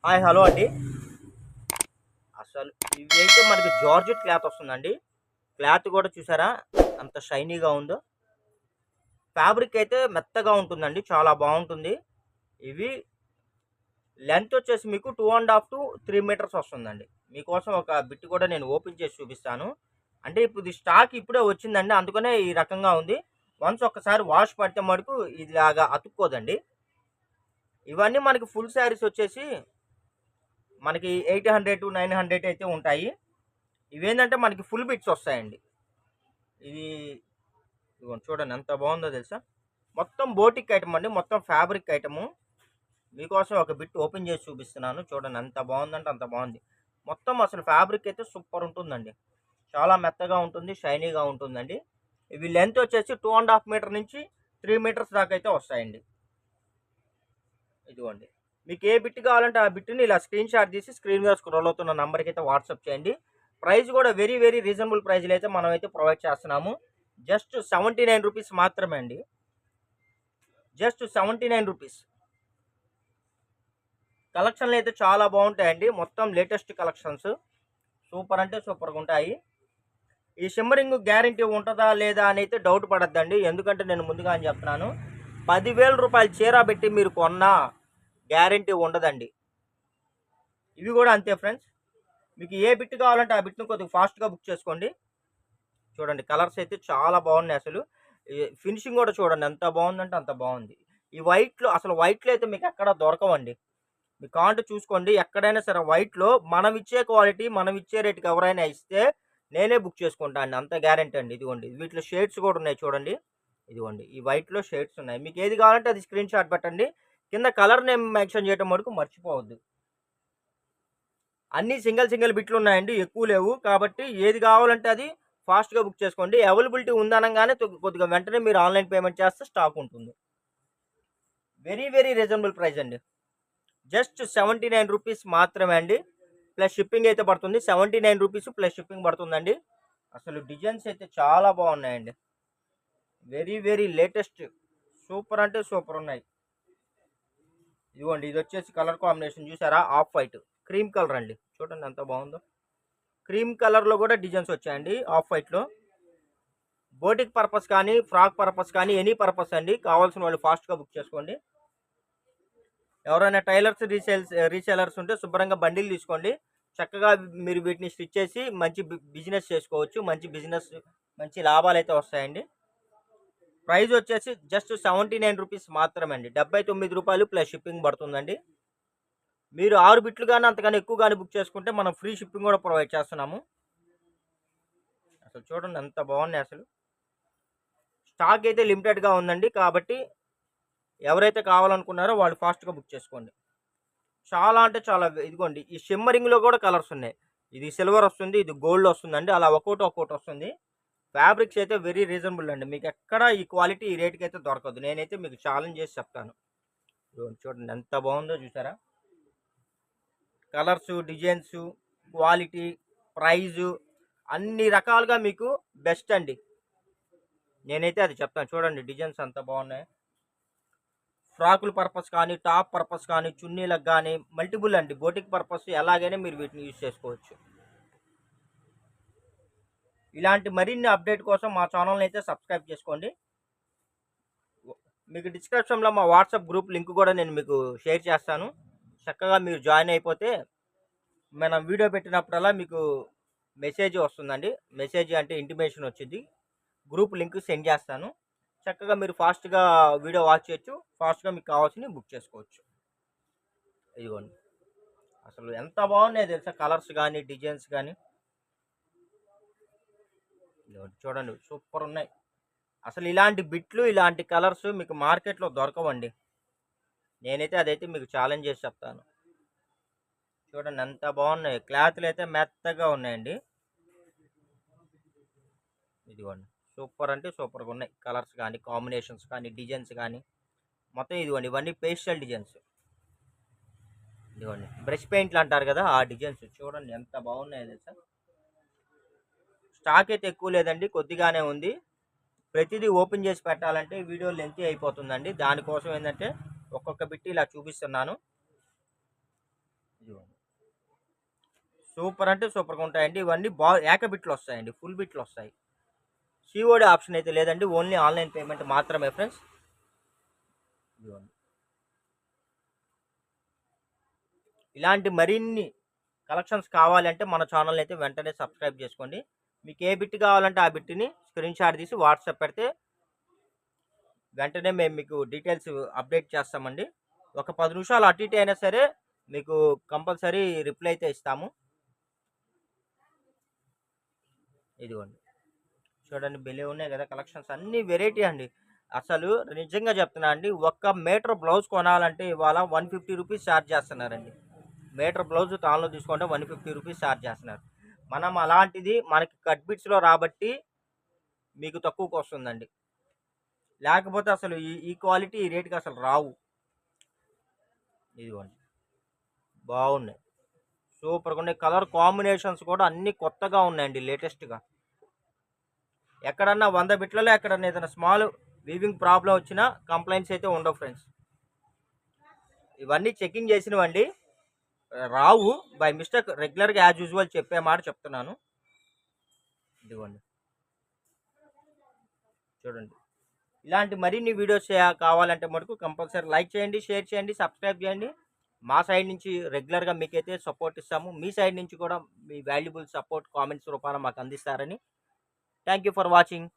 Hi hello అండి. అసలు ఇవి అయితే మనకి జార్జెట్ క్లాత్ వస్తుందండి. క్లాత్ కూడా చూసారా అంత షైనీగా ఉందో. ఫ్యాబ్రిక్ అయితే మెత్తగా ఉంటుందండి, చాలా బాగుంటుంది. ఇవి లెంత్ వచ్చేసి మీకు 2.5 to 3 మీటర్స్ వస్తుందండి. మీకోసం ఒక బిట్ కూడా నేను ఓపెన్ చేసి చూపిస్తాను. అంటే ఇప్పుడు ఇది స్టాక్ ఇప్పుడే వచ్చిందండి, అందుకనే ఈ రకంగా ఉంది. వన్స్ ఒక్కసారి వాష్ పడితే మటుకు ఇలాగా అతుక్కోదండి. ఇవన్నీ మనకి ఫుల్ శారీస్ వచ్చేసి మనకి 800 to 900 అయితే ఉంటాయి. ఇవేంటంటే మనకి ఫుల్ బిట్స్ వస్తాయండి. ఇది ఇదిగోండి చూడండి ఎంత బాగుందో తెలుసా. మొత్తం బోటిక్ ఐటమ్ అండి, మొత్తం ఫ్యాబ్రిక్ ఐటము. మీకోసం ఒక బిట్ ఓపెన్ చేసి చూపిస్తున్నాను చూడండి, ఎంత బాగుందంటే అంత బాగుంది. మొత్తం అసలు ఫ్యాబ్రిక్ అయితే సూపర్ ఉంటుందండి, చాలా మెత్తగా ఉంటుంది, షైనీగా ఉంటుందండి. ఇవి లెంత్ వచ్చేసి 2.5 మీటర్ నుంచి 3 మీటర్స్ దాకా అయితే వస్తాయండి. ఇదిగోండి, మీకు ఏ బిట్ కావాలంటే ఆ బిట్ని ఇలా స్క్రీన్ షాట్ తీసి స్క్రీన్ మీద స్క్రోల్ అవుతున్న నెంబర్కి అయితే వాట్సాప్ చేయండి. ప్రైస్ కూడా వెరీ వెరీ రీజనబుల్ ప్రైస్లో అయితే మనం అయితే ప్రొవైడ్ చేస్తున్నాము. జస్ట్ 79 రూపీస్ మాత్రమే అండి, జస్ట్ 79 రూపీస్. కలెక్షన్లు అయితే చాలా బాగుంటాయండి, మొత్తం లేటెస్ట్ కలెక్షన్స్. సూపర్ అంటే సూపర్గా ఉంటాయి. ఈ షిమ్మరింగ్ గ్యారంటీ ఉంటుందా లేదా అని అయితే డౌట్ పడద్దండి, ఎందుకంటే నేను ముందుగా అని చెప్తున్నాను, 10,000 రూపాయలు చీర పెట్టి మీరు కొన్నా గ్యారంటీ ఉండదండి. ఇవి కూడా అంతే ఫ్రెండ్స్. మీకు ఏ బిట్ కావాలంటే ఆ బిట్ను కొద్దిగా ఫాస్ట్గా బుక్ చేసుకోండి. చూడండి కలర్స్ అయితే చాలా బాగున్నాయి అసలు. ఫినిషింగ్ కూడా చూడండి ఎంత బాగుందంటే అంత బాగుంది. ఈ వైట్లో అసలు వైట్లో అయితే మీకు ఎక్కడ దొరకవండి. మీ కాంట్ చూసుకోండి, ఎక్కడైనా సరే వైట్లో మనం ఇచ్చే క్వాలిటీ మనం ఇచ్చే రేటుకి ఎవరైనా ఇస్తే నేనే బుక్ చేసుకుంటాను అండి, అంత గ్యారెంటీ అండి. ఇదిగోండి వీటిలో షేడ్స్ కూడా ఉన్నాయి చూడండి. ఇదిగోండి ఈ వైట్లో షేడ్స్ ఉన్నాయి, మీకు ఏది కావాలంటే అది స్క్రీన్ షాట్ పెట్టండి. కింద కలర్ నేమ్ మెన్షన్ చేయడం వరకు మర్చిపోవద్దు. అన్నీ సింగిల్ బిట్లు ఉన్నాయండి, ఎక్కువ లేవు. కాబట్టి ఏది కావాలంటే అది ఫాస్ట్గా బుక్ చేసుకోండి. అవైలబిలిటీ ఉందనగానే కొద్దిగా వెంటనే మీరు ఆన్లైన్ పేమెంట్ చేస్తే స్టాక్ ఉంటుంది. వెరీ వెరీ రీజనబుల్ ప్రైస్ అండి, జస్ట్ 79 రూపీస్ మాత్రమే అండి. ప్లస్ షిప్పింగ్ అయితే పడుతుంది, 79 రూపీస్ ప్లస్ షిప్పింగ్ పడుతుందండి. అసలు డిజైన్స్ అయితే చాలా బాగున్నాయండి, వెరీ వెరీ లేటెస్ట్, సూపర్ అంటే సూపర్ ఉన్నాయి. ఇదిగోండి ఇది వచ్చేసి కలర్ కాంబినేషన్ చూసారా, ఆఫ్ వైట్ క్రీమ్ కలర్ అండి, చూడండి ఎంత బాగుందో. క్రీమ్ కలర్లో కూడా డిజైన్స్ వచ్చాయండి ఆఫ్ వైట్లో. బోటిక్ పర్పస్ కానీ ఫ్రాక్ పర్పస్ కానీ ఎనీ పర్పస్ అండి, కావాల్సిన వాళ్ళు ఫాస్ట్గా బుక్ చేసుకోండి. ఎవరైనా టైలర్స్ రీసేలర్స్ ఉంటే శుభ్రంగా బండిలు తీసుకోండి, చక్కగా మీరు వీటిని స్టిచ్ చేసి మంచి బిజినెస్ చేసుకోవచ్చు. మంచి లాభాలు అయితే వస్తాయండి. ప్రైస్ వచ్చేసి జస్ట్ 79 రూపీస్ మాత్రమే అండి, 79 రూపాయలు ప్లస్ షిప్పింగ్ పడుతుందండి. మీరు 6 బిట్లు కానీ అంతకన్నా ఎక్కువ కానీ బుక్ చేసుకుంటే మనం ఫ్రీ షిప్పింగ్ కూడా ప్రొవైడ్ చేస్తున్నాము. అసలు చూడండి ఎంత బాగున్నాయి అసలు. స్టాక్ అయితే లిమిటెడ్గా ఉందండి, కాబట్టి ఎవరైతే కావాలనుకున్నారో వాళ్ళు ఫాస్ట్గా బుక్ చేసుకోండి. చాలా అంటే చాలా, ఇదిగోండి ఈ షిమ్మరింగ్లో కూడా కలర్స్ ఉన్నాయి. ఇది సిల్వర్ వస్తుంది, ఇది గోల్డ్ వస్తుందండి, అలా ఒక్కొక్కటి వస్తుంది. ఫ్యాబ్రిక్స్ అయితే వెరీ రీజనబుల్ అండి, మీకు ఎక్కడ ఈ క్వాలిటీ ఈ రేట్కి అయితే దొరకదు. నేనైతే మీకు ఛాలెంజ్ చేసి చెప్తాను. చూడండి ఎంత బాగుందో చూసారా. కలర్స్, డిజైన్స్, క్వాలిటీ, ప్రైజు అన్ని రకాలుగా మీకు బెస్ట్ అండి, నేనైతే అది చెప్తాను. చూడండి డిజైన్స్ అంత బాగున్నాయి. ఫ్రాకుల పర్పస్ కానీ టాప్ పర్పస్ కానీ చున్నీలకు కానీ మల్టిపుల్ అండి, బోటిక్ పర్పస్ ఎలాగైనా మీరు వీటిని యూజ్ చేసుకోవచ్చు. ఇలాంటి మరిన్ని అప్డేట్ కోసం మా ఛానల్ని అయితే సబ్స్క్రైబ్ చేసుకోండి. మీకు డిస్క్రిప్షన్లో మా వాట్సాప్ గ్రూప్ లింక్ కూడా నేను మీకు షేర్ చేస్తాను. చక్కగా మీరు జాయిన్ అయిపోతే మనం వీడియో పెట్టినప్పుడల్లా మీకు మెసేజ్ వస్తుందండి. మెసేజ్ అంటే ఇంటిమేషన్ వచ్చింది, గ్రూప్ లింక్ సెండ్ చేస్తాను. చక్కగా మీరు ఫాస్ట్గా వీడియో వాచ్ చేయొచ్చు, ఫాస్ట్గా మీకు కావాల్సినవి బుక్ చేసుకోవచ్చు. ఇదిగోండి అసలు ఎంత బాగున్నాయి తెలుసా, కలర్స్ కానీ డిజైన్స్ కానీ. చూడండి సూపర్ ఉన్నాయి. అసలు ఇలాంటి బిట్లు ఇలాంటి కలర్స్ మీకు మార్కెట్లో దొరకవండి, నేనైతే అదైతే మీకు ఛాలెంజ్ చేసి చెప్తాను. చూడండి ఎంత బాగున్నాయి, క్లాత్లు అయితే మెత్తగా ఉన్నాయండి. ఇదిగోండి సూపర్ అంటే సూపర్గా ఉన్నాయి, కలర్స్ కానీ కాంబినేషన్స్ కానీ డిజైన్స్ కానీ మొత్తం. ఇదిగోండి ఇవన్నీ పేస్టల్ డిజైన్స్. ఇదిగోండి బ్రష్ పెయింట్లు అంటారు కదా, ఆ డిజైన్స్ చూడండి ఎంత బాగున్నాయో తెలుసా. స్టాక్ అయితే ఎక్కువ లేదండి, కొద్దిగానే ఉంది. ప్రతిదీ ఓపెన్ చేసి పెట్టాలంటే వీడియో లెంతీ అయిపోతుందండి, దానికోసం ఏంటంటే ఒక్కొక్క బిట్ ఇలా చూపిస్తున్నాను. సూపర్ అంటే సూపర్గా ఉంటాయండి. ఇవన్నీ ఏక బిట్లు వస్తాయండి, ఫుల్ బిట్లు వస్తాయి. సిఓడి ఆప్షన్ అయితే లేదండి, ఓన్లీ ఆన్లైన్ పేమెంట్ మాత్రమే ఫ్రెండ్స్. ఇలాంటి మరిన్ని కలెక్షన్స్ కావాలంటే మన ఛానల్ అయితే వెంటనే సబ్స్క్రైబ్ చేసుకోండి. మీకు ఏ బిట్ కావాలంటే ఆ బిట్ని స్క్రీన్ షాట్ తీసి వాట్సాప్ పెడితే వెంటనే మేము మీకు డీటెయిల్స్ అప్డేట్ చేస్తామండి. ఒక 10 నిమిషాలు అటు ఇటు అయినా సరే మీకు కంపల్సరీ రిప్లై అయితే ఇస్తాము. ఇదిగోండి చూడండి, బెలే ఉన్నాయి కదా కలెక్షన్స్, అన్ని వెరైటీ అండి. అసలు నిజంగా చెప్తున్నా అండి, ఒక్క మీటర్ బ్లౌజ్ కొనాలంటే ఇవాళ 150 రూపీస్ ఛార్జ్ చేస్తున్నారండి. మీటర్ బ్లౌజ్ తాన్లో తీసుకుంటే 150 రూపీస్ ఛార్జ్ చేస్తున్నారు. మనం అలాంటిది మనకి కట్ బిట్స్లో రాబట్టి మీకు తక్కువకు వస్తుందండి. లేకపోతే అసలు ఈ క్వాలిటీ ఈ రేట్కి అసలు రావు. ఇదిగోండి బాగున్నాయి, సూపర్గా ఉన్నాయి. కలర్ కాంబినేషన్స్ కూడా అన్ని కొత్తగా ఉన్నాయండి, లేటెస్ట్గా. ఎక్కడన్నా 100 బిట్లలో ఎక్కడన్నా ఏదైనా స్మాల్ వీవింగ్ ప్రాబ్లం వచ్చినా కంప్లైంట్స్ అయితే ఉండవు ఫ్రెండ్స్. ఇవన్నీ చెకింగ్ చేసినవండి, రావు బై మిస్టేక్. రెగ్యులర్గా యాజ్ యూజువల్ చెప్పే మాట చెప్తున్నాను. ఇదిగోండి చూడండి, ఇలాంటి మరిన్ని వీడియోస్ కావాలంటే మటుకు కంపల్సరీ లైక్ చేయండి, షేర్ చేయండి, సబ్స్క్రైబ్ చేయండి. మా సైడ్ నుంచి రెగ్యులర్గా మీకైతే సపోర్ట్ ఇస్తాము. మీ సైడ్ నుంచి కూడా మీ వాల్యుబుల్ సపోర్ట్ కామెంట్స్ రూపాన మాకు అందిస్తారని. Thank you for watching.